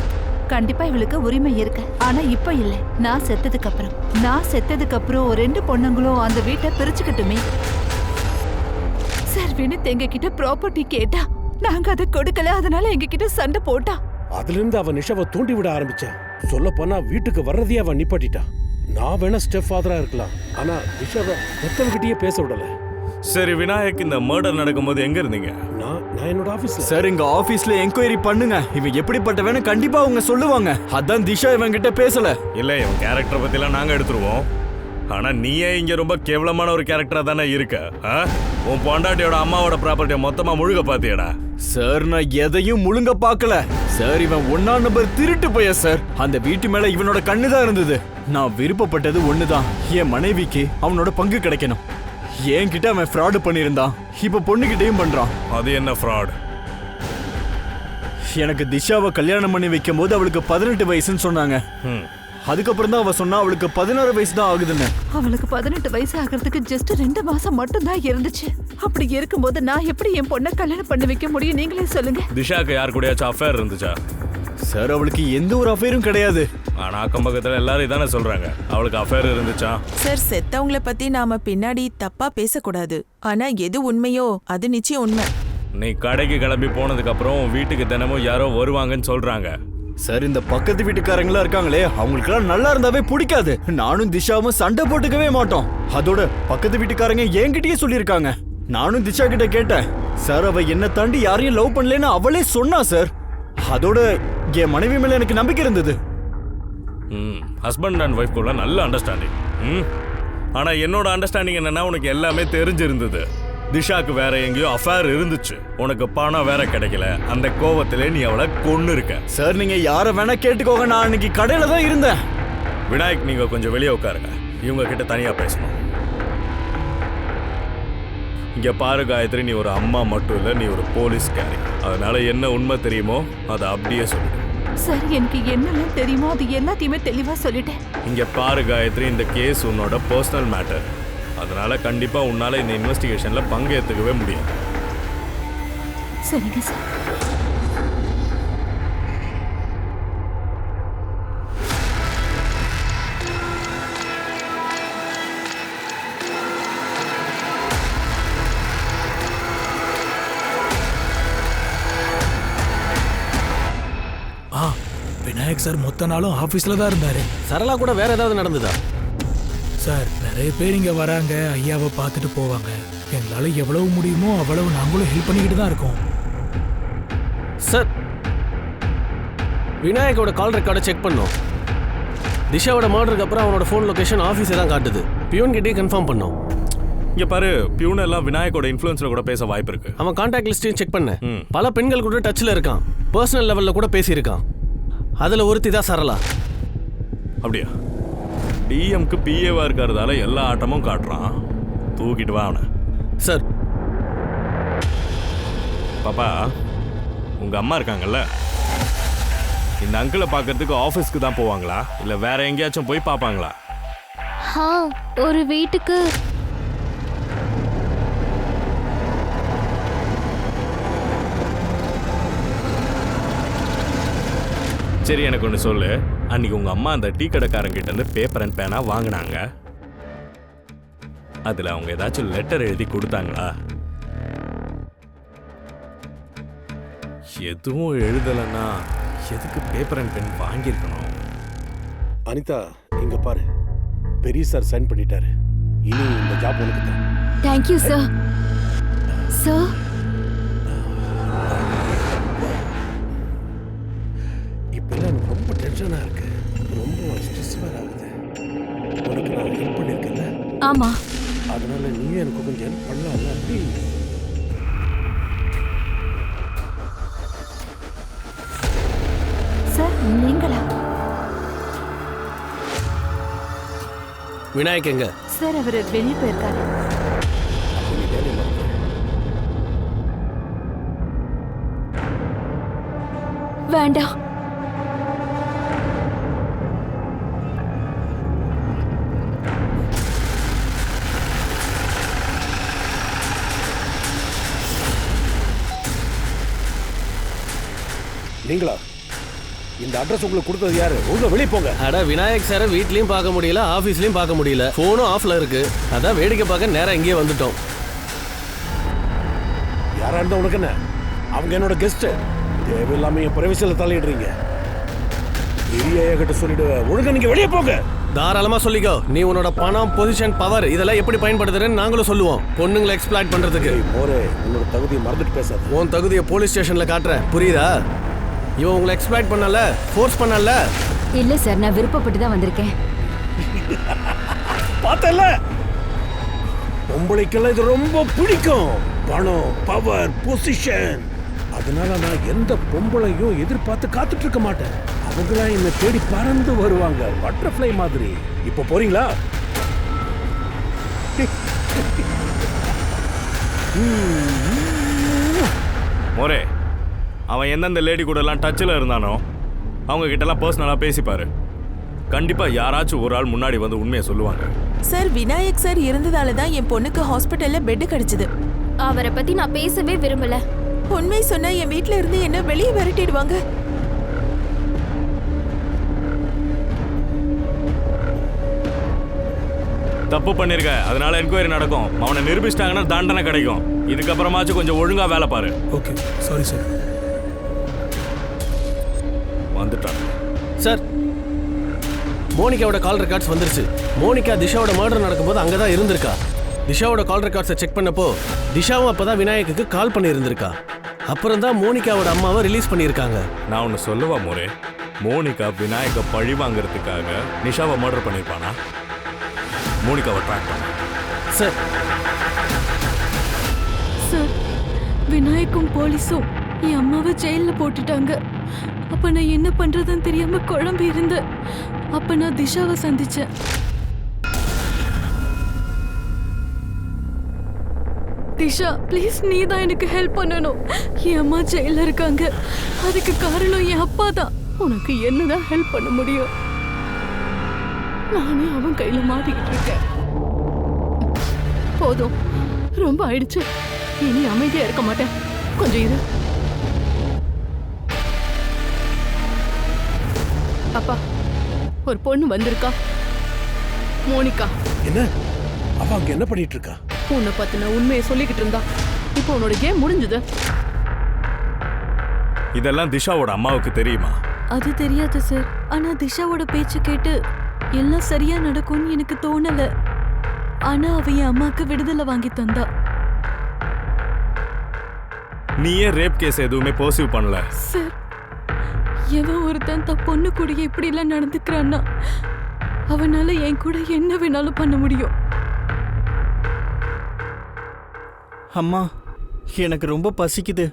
கண்டிப்பா இவளுக்கு உரிமை இருக்கு. ஆனா இப்ப இல்ல. நான் செத்ததுக்கு அப்புறம் 2 பொண்ணுங்களும் அந்த வீட்டை பிரிச்சுக்கிட்டுமே. சார், வினித் எங்க கிட்ட ப்ராப்பர்ட்டி கேட்டா, நாங்க அதை கொடுக்கல. அதனால எங்க கிட்ட சண்டை போட்டா. அதுல இருந்து அவன் நிஷாவை தூண்டி விட ஆரம்பிச்சா. சொல்ல போனா வீட்டுக்கு வர்றதையே அவன் நிப்பாட்டிட்டா. நான் வேணா ஸ்டெப் ஃபாதரா இருக்கலாம், ஆனா நிஷாவை மத்தவங்கிட்டயே பேச விடல. சரி, விநாயக் இந்த மர்டர் நடக்கும்போது எங்க இருந்தீங்க? நான் என்னோட ஆபீஸ்ல. சார் எங்க ஆபீஸ்ல என்கொயரி பண்ணுங்க. இவன் எப்படிப்பட்டவன்னு கண்டிப்பா அவங்க சொல்லுவாங்க. அதான் திஷா இவன் கிட்ட பேசல. இல்ல இவன் கேரக்டரை பத்திலாம் நாங்க எடுத்துருவோம். ஆனா நீயே இங்க ரொம்ப கேவலமான ஒரு கேரக்டரா தானே இருக்க. உன் பொண்டாட்டியோட அம்மாவோட ப்ராப்பர்ட்டியை மொத்தமா முழுக பாத்தியடா. சார் நான் எதையும் முழுங்க பார்க்கல சார். இவன் 1ஆம் நம்பர் திருட்டு போய சார். அந்த வீட்டு மேல இவனோட கண்ணுதான் இருந்தது. நான் விருப்பப்பட்டது ஒண்ணுதான், என் மனைவிக்கு அவனோட பங்கு கிடைக்கணும். என்கிட்ட அவன் ஃப்ராடு பண்ணியிருந்தான், இப்ப பொண்ணுகிட்டையும் பண்றான். அது என்ன ஃப்ராட்? எனக்கு திஷாவை கல்யாணம் பண்ணி வைக்கும் போது அவளுக்கு 18 வயசுன்னு சொன்னாங்க. அதுக்கப்புறம் தான் அவ சொன்னா அவளுக்கு 16 வயசு தான் ஆகுதுன்னு. அவளுக்கு 18 வயசு ஆகிறதுக்கு ஜஸ்ட் 2 மாசம் மட்டும் தான் இருந்துச்சு. அப்படி இருக்கும்போது நான் எப்படி என் பொண்ணை கல்யாணம் பண்ணி வைக்க முடியும்? நீங்களே சொல்லுங்க. திஷாக்கு யார் கூடயாச்சும் அஃபேர் இருந்துச்சா? சார் அவளுக்கு எந்த ஒரு அஃபேரும் கிடையாது. ஆனா அக்கம் பக்கத்துல எல்லாரும் இதானே சொல்றாங்க அவளுக்கு அஃபேர் இருந்துச்சா. சார் செத்தவங்கள பத்தி நாம பின்னாடி தப்பா பேசக்கூடாது. ஆனா எது உண்மையோ அது நிச்சயம் உண்மை. நீ கடைக்கு கிளம்பி போனதுக்கு அப்புறம் வீட்டுக்கு தினமும் யாரோ வருவாங்கன்னு சொல்றாங்க. சார் இந்த பக்கத்து வீட்டுக்காரங்களா இருக்காங்களே, அவங்களுக்குலாம் நல்லா இருந்தாவே பிடிக்காது. நானும் திஷாவும் சண்டை போட்டுக்கவே மாட்டோம். அதோட பக்கத்து வீட்டுக்காரங்க என்கிட்டயே சொல்லியிருக்காங்க. நானும் திஷா கிட்ட கேட்டேன். சார் அவ என்ன தாண்டி யாரையும் லவ் பண்ணலன்னு அவளே சொன்னா சார். அதோட என் மனைவி மேல எனக்கு நம்பிக்கை இருந்தது. ஹஸ்பண்ட் அண்ட் ஒய்ஃப்குள்ள நல்ல அண்டர்ஸ்டாண்டிங். ஆனா என்னோட அண்டர்ஸ்டாண்டிங் என்னன்னா, உனக்கு எல்லாமே தெரிஞ்சிருந்தது. திஷாக்கு வேற எங்கேயோ அஃபேர் இருந்துச்சு. உனக்கு பணம் வேற கிடைக்கல. அந்த கோவத்திலே நீ அவளை கொன்னு இருக்க. சார் நீங்க யார வேணா கேட்டுக்கோங்க, நான் அன்னைக்கு கடையில தான் இருந்தேன். விநாயக் நீங்க கொஞ்சம் வெளியே உட்காருங்க, இவங்க கிட்ட தனியா பேசணும். இங்க பாரு காயத்ரி, நீ ஒரு அம்மா மட்டும் இல்ல, நீ ஒரு போலீஸ்காரி. அதனால என்ன உண்மை தெரியுமோ அதை அப்படியே சொல்லு. சார் எனக்கு என்னெல்லாம் தெரியுமோ அது எல்லாத்தையுமே தெளிவா சொல்லிட்டேன். இங்க பாரு காயத்ரி, இந்த கேஸ் உன்னோட பர்சனல் மேட்டர். அதனால கண்டிப்பா உன்னால இந்த இன்வெஸ்டிகேஷன்ல பங்கேற்றுக்கவே முடியாது. சரிங்க சார். விநாயக் சார் மொத்த நாளும் ஆபீஸ்ல தான் இருந்தாரு. சரளா கூட வேற ஏதாவது நடந்ததா? சார் நிறைய பேர் இங்க வராங்க, ஐயாவை பார்த்துட்டு போவாங்க. எங்களால எவ்வளவு முடியுமோ அவ்வளவு நாங்களும் ஹெல்ப் பண்ணிக்கிட்டு தான் இருக்கோம். சார் விநாயக்கோட கால் ரெக்கார்டை செக் பண்ணோம். திஷாவோட மர்டருக்கு அப்புறம் அவனோட ஃபோன் லொகேஷன் ஆஃபீஸே தான் காட்டுது. பியூன் கிட்டே கன்ஃபார்ம் பண்ணோம். இங்க பாரு, பியூன் எல்லாம் விநாயக்கோட இன்ஃப்ளூயன்ஸ்ல கூட பேச வாய்ப்பு இருக்கு. அவன் கான்டாக்ட் லிஸ்டையும் செக் பண்ண பல பெண்கள் கூட டச்ல இருக்கான். பர்சனல் லெவல்ல கூட பேசியிருக்கான். அதுல ஒருத்தி தான் சரளா. அப்படியா? டிஎம்க்கு பிஏவா இருக்கிறதால எல்லா ஆட்டமும் காட்டுறான். தூக்கிட்டு வா அவனை. சார் பாப்பா, உங்க அம்மா இருக்காங்கல்ல, இந்த அங்கிளை பார்க்கறதுக்கு ஆஃபீஸ்க்கு தான் போவாங்களா இல்ல வேற எங்கேயாச்சும் போய் பார்ப்பாங்களா? ஒரு வீட்டுக்கு சரி, எனக்கு ஒன்று சொல்லு. அன்னைக்கு உங்க அம்மா அந்த டீ கடைக்காரங்கிட்ட இருந்து பேப்பர் அண்ட் பேனா வாங்கினாங்க. அதுல அவங்க ஏதாச்சும் லெட்டர் எழுதி கொடுத்தாங்களா? எதுவும் எழுதலைன்னா எதுக்கு பேப்பர் அண்ட் பென் வாங்கியிருக்கணும்? அனிதா இங்க பாரு, பெரிய சார் சைன் பண்ணிட்டாரு. இனி இந்த ஜாப் உனக்கு தான். Thank you sir. சார் இப்பெல்லாம் எனக்கு ரொம்ப டென்ஷனா இருக்கு, ரொம்ப ஸ்ட்ரெஸ் வேற ஆகுது. உனக்கு நான் ஹெல்ப் பண்ணிருக்கேன்ல? ஆமா. அதனால நீயும் எனக்கு கொஞ்சம் ஹெல்ப் பண்ணலாம்ல? அப்படி சார் நீங்களா? விநாயக் எங்க? சார் அவர் வெளியே போயிருக்காரு. வேண்டாம். நீங்களா? இந்த அட்ரஸ் உங்களுக்கு கொடுத்தது யாரு? உங்க வெளியே போங்க. அட விநாயக் சாரை வீட்லயும் பார்க்க முடியல, ஆபீஸ்லயும் பார்க்க முடியல. போனும் ஆஃப்ல இருக்கு. அதான் வேடிக்கை பார்க்க நேரா இங்கேயே வந்துட்டோம். யாரா இருந்தா உனக்கு என்ன? அவங்க என்னோட கெஸ்ட். தேவையில்லாம என் பிரைவசியில தலையிடுறீங்க. பெரிய கிட்ட சொல்லிடுவேன். ஒழுங்கா நீங்க வெளியே போங்க. தாராளமா சொல்லிக்கோ. நீ உன்னோட பணம், பொசிஷன், பவர் இதெல்லாம் எப்படி பயன்படுத்துறேன்னு நாங்களும் சொல்லுவோம். பொண்ணுங்களை எக்ஸ்ப்ளாய்ட் பண்றதுக்கு. போரே, உன்னோட தகுதியை மறந்துட்டு பேசாத. உன் தகுதியை போலீஸ் ஸ்டேஷன்ல காட்டுற, புரியுதா? இவன் உங்களை எக்ஸ்ப்ளாய்ட் பண்ணல, ஃபோர்ஸ் பண்ணல. இல்ல சார், நான் விருப்பப்பட்டு தான் வந்திருக்கேன். பார்த்தல, பொம்பளைக்கெல்லாம் இது ரொம்ப பிடிக்கும். பணம், பவர், பொசிஷன். அதனால நான் எந்த பொம்பளையும் எதிர்பார்த்து காத்துட்டு இருக்க மாட்டேன். அவங்களா என்ன தேடி பறந்து வருவாங்க, பட்டர்ஃப்ளை மாதிரி. இப்ப போறீங்களா? மோரே, அவன் எந்தெந்த லேடி கூட எல்லாம் டச்சில் இருந்தானோ அவங்க கிட்ட எல்லாம் பர்சனலா பேசிப்பாரு. கண்டிப்பா யாராச்சும் ஒரு ஆள் முன்னாடி வந்து உண்மையை சொல்லுவாங்க. சார், விநாயக் சார் இருந்ததால தான் என் பொண்ணுக்கு ஹாஸ்பிட்டல்ல பெட் கிடைச்சது. அவரை பத்தி நான் பேசவே விரும்பல. உண்மை சொன்னா என் வீட்ல இருந்து என்ன வெளியே விரட்டிடுவாங்க. தப்பு பண்ணிருக்க, அதனால என்கொயரி நடக்கும். அவனை நிரூபிச்சிட்டாங்கன்னா தண்டனை கிடைக்கும். இதுக்கப்புறமாச்சும் கொஞ்சம் ஒழுங்கா வேலை பாரு. Okay, sorry sir. வந்துட்டான் சார், மோனிகாவோட கால் ரெக்கார்ட்ஸ் வந்துருச்சு. மோனிகா திஷாவோட மர்டர் நடக்கும்போது அங்கே தான் இருந்திருக்கா. திஷாவோட கால் ரெக்கார்ட்ஸை செக் பண்ணப்போ திஷாவும் அப்பதான் விநாயக்குக்கு கால் பண்ணி இருந்திருக்கா. அப்புறம் தான் மோனிகாவோட அம்மாவை ரிலீஸ் பண்ணியிருக்காங்க. நான் ஒன்று சொல்லுவா மோரே, மோனிகா விநாயக பழி வாங்குறதுக்காக நிஷாவை மர்டர் பண்ணியிருப்பானா? மோனிகாவை ட்ராக் பண்ண சார். சார், விநாயக்கும் போலீஸும் என் அம்மாவை ஜெயில போட்டுட்டாங்க. அப்ப நான் என்ன பண்றதுன்னு தெரியாம குழம்பி இருந்தேன். அப்ப நான் திஷாவை சந்திச்சேன். திஷா, ப்ளீஸ் நீ தான் எனக்கு ஹெல்ப் பண்ணணும். என் அம்மா ஜெயில இருக்காங்க. அதுக்கு காரணம் என் அப்பா தான். உனக்கு என்னதான் ஹெல்ப் பண்ண முடியும்? நானே அவன் கையில மாட்டிக்கிட்டு இருக்கேன். போதும், ரொம்ப ஆயிடுச்சு. இனி அமைதியா இருக்க மாட்டேன். கொஞ்சம் இரு. அப்பா, ஒரு பொண்ணு வந்திருக்கா, மோனிகா. என்ன? அவ அங்க என்ன பண்ணிட்டு இருக்கா? உன்னை பத்தின உண்மையை சொல்லிக்கிட்டு இருந்தா. இப்போ உன்னோட கேம் முடிஞ்சது. இதெல்லாம் திஷாவோட அம்மாவுக்கு தெரியுமா? அது தெரியாது சார். ஆனா திஷாவோட பேச்சு கேட்டு எல்லாம் சரியா நடக்கும்னு எனக்கு தோணல. ஆனா அவ என் அம்மாக்கு விடுதலை வாங்கி தந்தா. நீ ஏன் ரேப் கேஸ் எதுவுமே பர்சிவ் பண்ணல? சார், எவன் ஒருத்தன் தன் பொண்ணு கூட இப்படி எல்லாம் நடந்துக்கிறான்னா அவனால என் கூட என்ன வேணாலும் பண்ண முடியும். அம்மா, எனக்கு ரொம்ப பசிக்குது.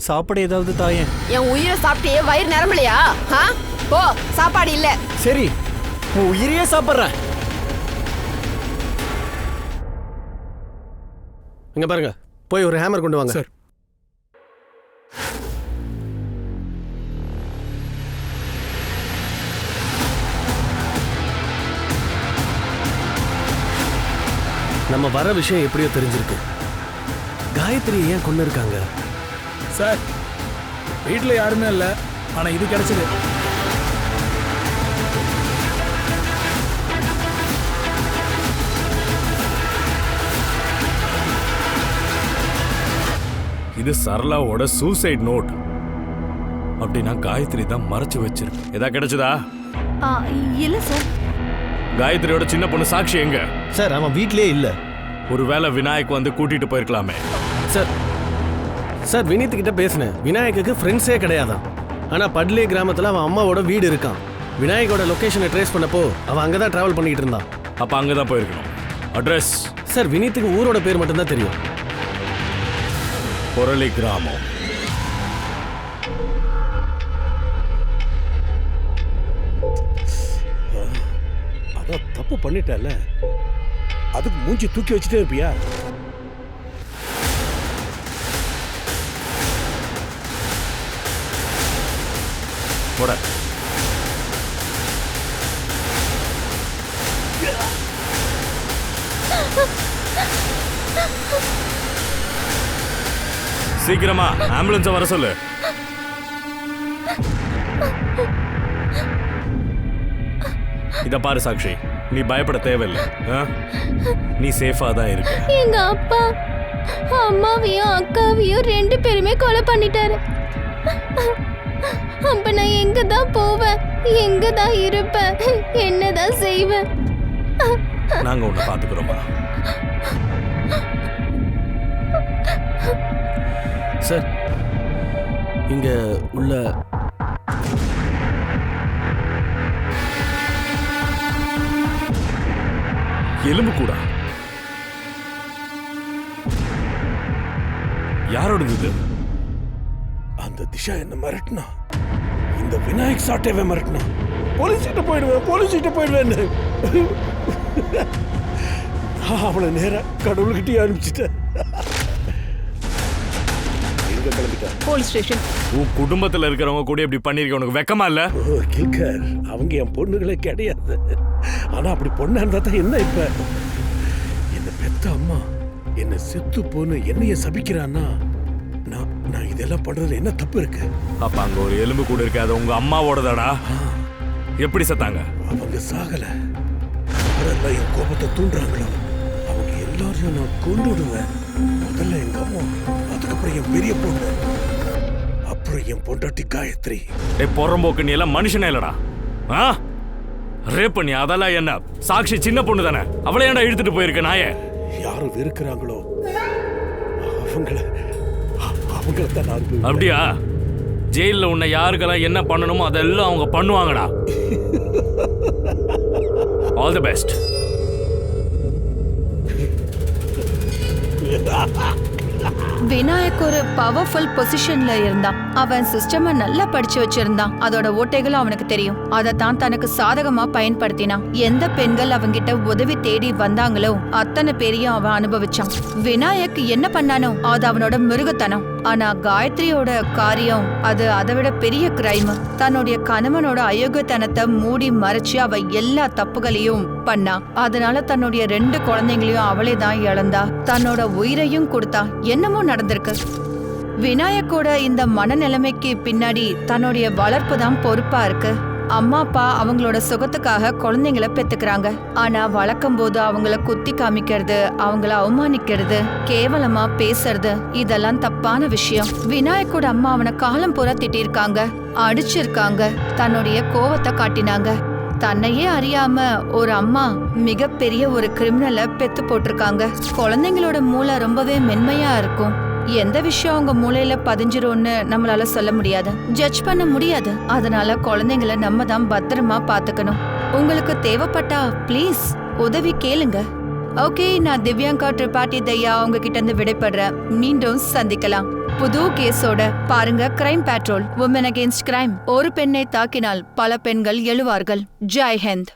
சாப்பாடு ஏதாவது தாயேன். என் உயிரை சாப்பிட்டே வயிறு நிரம்பலையா? போ, சாப்பாடு இல்ல. சரி, உன் உயிரையே சாப்பிட்றேன். இங்க பாருங்க, போய் ஒரு ஹேமர் கொண்டு வாங்க. சார். நம்ம வர விஷயம் எப்படியோ தெரிஞ்சிருக்கு. காயத்ரி ஏன் கொண்டு இருக்காங்க? சார், வீட்டில் யாருமே இல்லை. ஆனால் இது கிடைச்சது. இது சரளாவோட சூசைட் நோட். அப்படின்னா காயத்ரி தான் மறைச்சு வச்சிருக்கு. ஏதா கிடைச்சதா? இல்ல சார். காயத்ரியோட சின்ன பொண்ணு சாக்ஷி எங்க? சார், அவன் வீட்லயே இல்ல. ஒருவேளை விநாயக் வந்து கூட்டிட்டு போயிருக்கலாமே. சார், சார் வினீத் கிட்ட பேசினேன். விநாயக்குக்கு ஃப்ரெண்ட்ஸே கிடையாதான். ஆனா பட்லே கிராமத்துல அவன் அம்மாவோட வீடு இருக்கான். விநாயகோட லொகேஷனை ட்ரேஸ் பண்ணப்போ அவன் அங்கதான் டிராவல் பண்ணிட்டு இருந்தான். அப்ப அங்கதான் போயிருக்கணும். அட்ரஸ்? சார், வினீத்துக்கு ஊரோட பேர் மட்டும்தான் தெரியும். பொரளி கிராமம். அதான் தப்பு பண்ணிட்டல, அதுக்கு மூஞ்சி தூக்கி வச்சுட்டே இருப்பியா? போட. சீக்கிரமா ஆம்புலன்ஸ் வர சொல்லு. இத பாரு சாக்ஷி, நீ பயப்பட தேவையில்லை. நீ சேஃபா தான் இருக்க. எங்க அப்பா அம்மாவையும் அக்காவையும் 2 பேருமே கொலை பண்ணிட்டாரு. அப்ப நான் எங்க தான் போவேன்? எங்கதான் இருப்பேன், என்னதான் செய்வேன்? நாங்க உன்னை பாத்துக்கிறோமா? சார், இங்க உள்ள எலும்பு கூடா யாரோடது இது? அந்த திஷா என்ன மிரட்டினா, இந்த விநாயக் சாட்டேவே மிரட்டினா. போலீஸ்கிட்ட போயிடுவேன்னு அவளை நேரா கடவுள்கிட்டயே அனுப்பிச்சிட்டேன். எங்க கிளம்பிட்டா? Police station. உன் குடும்பத்துல இருக்கிறவங்க கூட இப்படி பண்ணிருக்க உனக்கு வெக்கமா இல்ல? கில்கர், அவங்க என் பொண்ணுகளே கிடையாது. ஆனா அப்படி பொண்ணா இருந்தா தான் என்ன? இப்ப என்ன பெத்த அம்மா என்ன செத்து போன்னு என்னைய சபிக்கிறான்னா, நான் இதெல்லாம் பண்றதுல என்ன தப்பு இருக்கு? அப்ப அங்க ஒரு எலும்பு கூட இருக்கு, அது உங்க அம்மாவோடதாடா? எப்படி செத்தாங்க? அவங்க சாகல. யாரெல்லாம் என் கோபத்தை தூண்டுறாங்களோ அவங்க எல்லாரையும் நான் கொண்டு விடுவேன். முதல்ல எங்க அம்மா, அதுக்கப்புறம் என் பெரிய பொண்ணு, அப்புறம் என் பொண்டாட்டி காயத்ரி. பொறம்போக்கு நீ எல்லாம் மனுஷனே இல்லடா. ரேப் பண்ணி அதெல்லாம் என்ன? சாக்ஷி சின்ன பொண்ணு தானே, அவளை ஏன்டா இழுத்துட்டு போயிருக்க நாயே? யாரும் வெறுக்கிறாங்களோ அவங்கள தான் நான். அப்படியா? ஜெயில உன்னை யாருக்கெல்லாம் என்ன பண்ணணுமோ அதெல்லாம் அவங்க பண்ணுவாங்கடா. All the best. விநாயக் ஒரு பவர்ஃபுல் பொசிஷன்ல இருந்தான். அவன் சிஸ்டம நல்லா படிச்சு வச்சிருந்தான். அதோட ஓட்டைகளும் அவனுக்கு தெரியும். அதைத்தான் தனக்கு சாதகமா பயன்படுத்தினான். எந்த பெண்கள் அவங்கிட்ட உதவி தேடி வந்தாங்களோ அத்தனை பேரையும் அவன் அனுபவிச்சான். விநாயக் என்ன பண்ணானோ அது அவனோட மிருகத்தனம். ஆனா காயத்ரியோட காரியம் அது அதை விட பெரிய கிரைம். தன்னுடைய கணவனோட அயோக்கியத்தனத்தை மூடி மறைச்சு அவ எல்லா தப்புகளையும் பண்ணா. அதனால தன்னுடைய 2 குழந்தைங்களையும் அவளே தான் இழந்தா. தன்னோட உயிரையும் கொடுத்தா. என்னமோ நடந்திருக்கு. விநாயக்கோட இந்த மனநிலைமைக்கு பின்னாடி தன்னுடைய வளர்ப்பு தான் பொறுப்பா இருக்கு. அம்மா அப்பா அவங்களோட சுகத்துக்காக குழந்தைங்களை பெத்துக்கிறாங்க. ஆனா வளர்க்கும் போது அவங்கள குத்தி காமிக்கிறது, அவங்கள அவமானிக்கிறது, கேவலமா பேசுறது, இதெல்லாம் தப்பான விஷயம். விநாயக்கோட அம்மா அவனை காலம் பூரா திட்டிருக்காங்க, அடிச்சிருக்காங்க, தன்னுடைய கோவத்தை காட்டினாங்க. தன்னையே அறியாம ஒரு அம்மா மிகப்பெரிய ஒரு கிரிமினலை பெத்து போட்டிருக்காங்க. குழந்தைங்களோட மூளை ரொம்பவே மென்மையா இருக்கும். எந்த விஷயம் அவங்க மூளையில பதிஞ்சிரும்னு நம்மளால சொல்ல முடியாது, ஜட்ஜ் பண்ண முடியாது. அதனால குழந்தைங்களை நம்ம தான் பத்திரமா பாத்துக்கணும். உங்களுக்கு தேவைப்பட்டா ப்ளீஸ் உதவி கேளுங்க. ஓகே, நான் திவ்யாங்கா திரிபாட்டி தையா உங்ககிட்ட இருந்து விடைபெறேன். மீண்டும் சந்திக்கலாம் புது கேஸோட. பாருங்க crime patrol, woman against crime. ஒரு பெண்ணை தாக்கினால் பல பெண்கள் எழுவார்கள். ஜெய் ஹிந்த்.